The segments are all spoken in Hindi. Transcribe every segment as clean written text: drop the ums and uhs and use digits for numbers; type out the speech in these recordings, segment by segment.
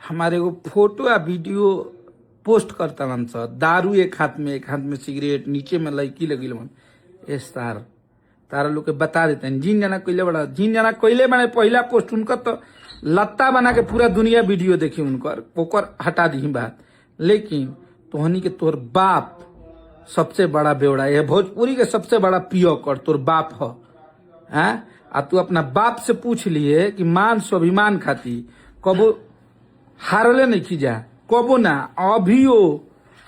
हमारे को फोटो या वीडियो पोस्ट करता मन सा, दारू एक हाथ में सिगरेट, नीचे में लड़की लगी मन। ए सार तारा लोग के बता देते हैं जिन जना कोयले बड़ा, जिन जना कोयले बने पहला पोस्ट उनका तो लत्ता बना के पूरा दुनिया वीडियो देखी उनकर, ओकर हटा दी बात। लेकिन तोहनी के तोर बाप सबसे बड़ा बेवड़ा है, भोजपुरी के सबसे बड़ा पियो कर तोर बाप हो। हैं आ तू अपना बाप से पूछ लिए कि मान स्वाभिमान खाती कबो हारले नहीं खींचा, कबो ना, अभियो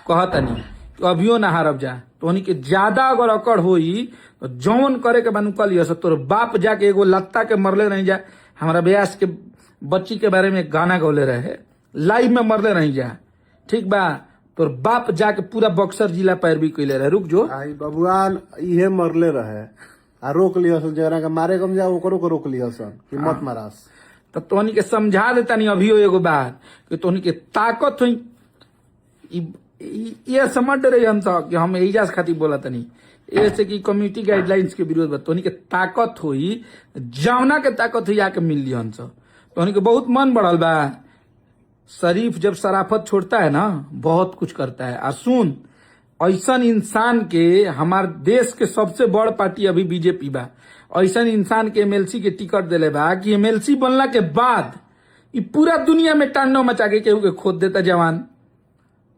कहता नहीं तो अभियो ना हारब जा। तो के ज्यादा अगर अकड़ होई तो जौन करे के बानू कल तोर बाप जाके एगो लत्ता के मरले नहीं जा। हमारा ब्यास के बच्ची के बारे में गाना गौले रहे, लाइव में मरले नहीं जा, ठीक बा। तोर बाप जाके पूरा बक्सर जिला पैरवी कैले रहे। रुक जो आई बबुआन इहे मरले रहे आ रोक लिया जरा के मारे कम जा ओकरो को रोक लिया कि मत मारास। तो तोहनी के समझा देता नहीं अभियो एगो बात कि तोहनी के ताकत हुई ये समझ रहे हम तो कि हम एजाज खातिर बोला तनी ऐसे कि कम्युनिटी गाइडलाइंस के विरोध में तोहनी के ताकत हुई, जौना के ताकत हुई आके मिल लिया हमसे। तोहनी के बहुत मन बढ़ल बा। शरीफ जब शराफत छोड़ता है ना बहुत कुछ करता है। और सुन, ऐसा इंसान के हमार देश के सबसे बड़ पार्टी अभी बीजेपी बा, ऐसा इंसान के एमएलसी के टिकट दिले बा कि एमएलसी बनला के बाद ये पूरा दुनिया में टांडव मचा के केहू के खोद देता जवान,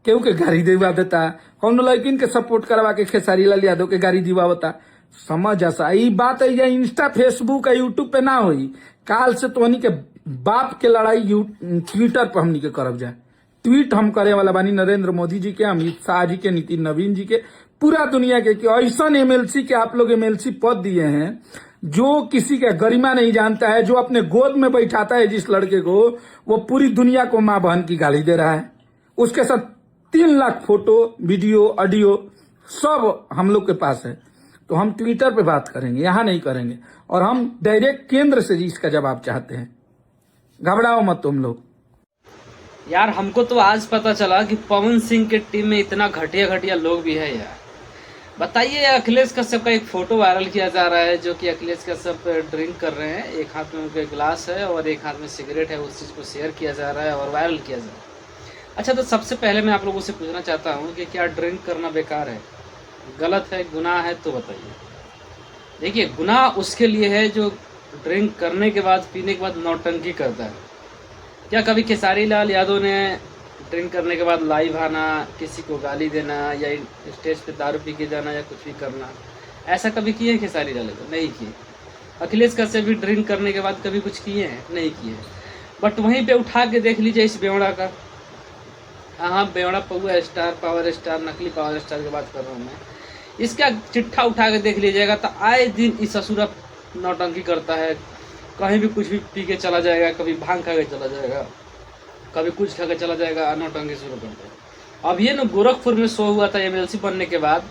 केहू के गाड़ी दिवा देता, कौन लड़किन के सपोर्ट करवा के खेसारी लाल यादव के गाड़ी दिवावता। समझ आसा ई बात है इंस्टा फेसबुक या यूट्यूब पे ना हुई, काल से तोहनी के बाप के लड़ाई ट्विटर पर हमनी के करब जा। ट्वीट हम करे वाला बानी नरेंद्र मोदी जी के, अमित शाह जी के, नितिन नवीन जी के, पूरा दुनिया के कि ऐसा एमएलसी के आप लोग एमएलसी पद दिए हैं जो किसी का गरिमा नहीं जानता है, जो अपने गोद में बैठाता है जिस लड़के को, वो पूरी दुनिया को मां बहन की गाली दे रहा है। उसके साथ 3 लाख फोटो, वीडियो, ऑडियो सब हम लोग के पास है। तो हम ट्विटर पे बात करेंगे, यहां नहीं करेंगे। और हम डायरेक्ट केंद्र से इसका जवाब चाहते हैं। घबराओ मत तुम लोग। यार हमको तो आज पता चला कि पवन सिंह के टीम में इतना घटिया घटिया लोग भी है यार। बताइए, अखिलेश कश्यप का एक फोटो वायरल किया जा रहा है जो कि अखिलेश कश्यप ड्रिंक कर रहे हैं, एक हाथ में उनके गिलास है और एक हाथ में सिगरेट है। उस चीज़ को शेयर किया जा रहा है और वायरल किया जा रहा है। अच्छा, तो सबसे पहले मैं आप लोगों से पूछना चाहता हूँ कि क्या ड्रिंक करना बेकार है, गलत है, गुनाह है? तो बताइए। देखिए, गुनाह उसके लिए है जो ड्रिंक करने के बाद, पीने के बाद नौटंकी करता है। क्या कभी खेसारी लाल यादव ने ड्रिंक करने के बाद लाइव आना, किसी को गाली देना या स्टेज पे दारू पी के जाना या कुछ भी करना, ऐसा कभी किए हैं खेसारी लाल यादव? नहीं किए। अखिलेश कश्यप भी ड्रिंक करने के बाद कभी कुछ किए हैं? नहीं किए। बट वहीं पे उठा के देख लीजिए इस बेवड़ा का। हाँ, बेवड़ा पौआ स्टार, पावर स्टार, नकली पावर स्टार की बात कर रहा हूँ मैं। इसका चिट्ठा उठा के देख लीजिएगा तो आए दिन इस ससुरा नौटंकी करता है। कहीं भी कुछ भी पी के चला जाएगा, कभी भांग खा के चला जाएगा, कभी कुछ खा के चला जाएगा, नौटंकी शुरू करता है। अब ये ना गोरखपुर में शो हुआ था एमएलसी बनने के बाद,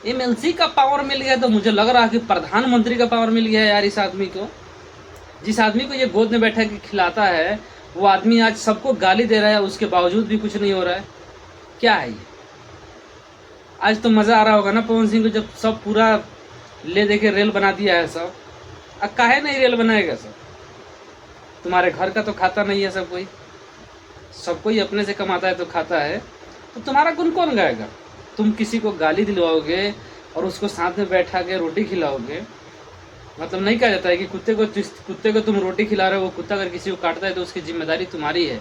एमएलसी का पावर मिल गया तो मुझे लग रहा है कि प्रधानमंत्री का पावर मिल गया है यार इस आदमी को। जिस आदमी को ये गोद में बैठा के खिलाता है वो आदमी आज सबको गाली दे रहा है, उसके बावजूद भी कुछ नहीं हो रहा है। क्या है ये? आज तो मजा आ रहा होगा ना पवन सिंह को, जब सब पूरा ले दे के रेल बना दिया है सब। अब काहे नहीं रेल बनाएगा सब? तुम्हारे घर का तो खाता नहीं है सब कोई, सब कोई अपने से कमाता है तो खाता है, तो तुम्हारा गुण कौन गाएगा? तुम किसी को गाली दिलवाओगे और उसको साथ में बैठा के रोटी खिलाओगे। मतलब नहीं कहा जाता है कि कुत्ते को तुम रोटी खिला रहे हो, वो कुत्ता अगर किसी को काटता है तो उसकी जिम्मेदारी तुम्हारी है,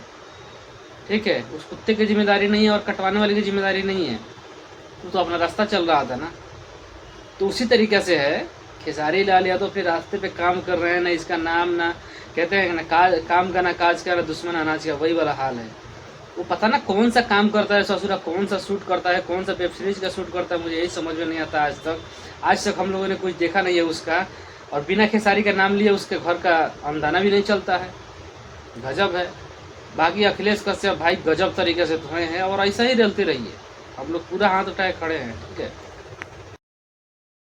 ठीक है? उस कुत्ते की जिम्मेदारी नहीं है और कटवाने वाले की जिम्मेदारी नहीं है। तो अपना रास्ता चल रहा था ना। तो उसी तरीके से है खेसारी लाल यादव फिर रास्ते पे काम कर रहे हैं ना, इसका नाम ना, कहते हैं ना काम का ना काज का, दुश्मन अनाज का, वही वाला हाल है। वो पता ना कौन सा काम करता है ससुरा, कौन सा शूट करता है, कौन सा वेब सीरीज का शूट करता है, मुझे यही समझ में नहीं आता आज तक हम लोगों ने कुछ देखा नहीं है उसका। और बिना खेसारी का नाम लिए उसके घर का आमदाना भी नहीं चलता है। गजब है। बाकी अखिलेश कश्यप भाई गजब तरीके से धोए हैं और ऐसा ही रहते रहिए। हम लोग पूरा हाथ उठाए खड़े हैं, ठीक है?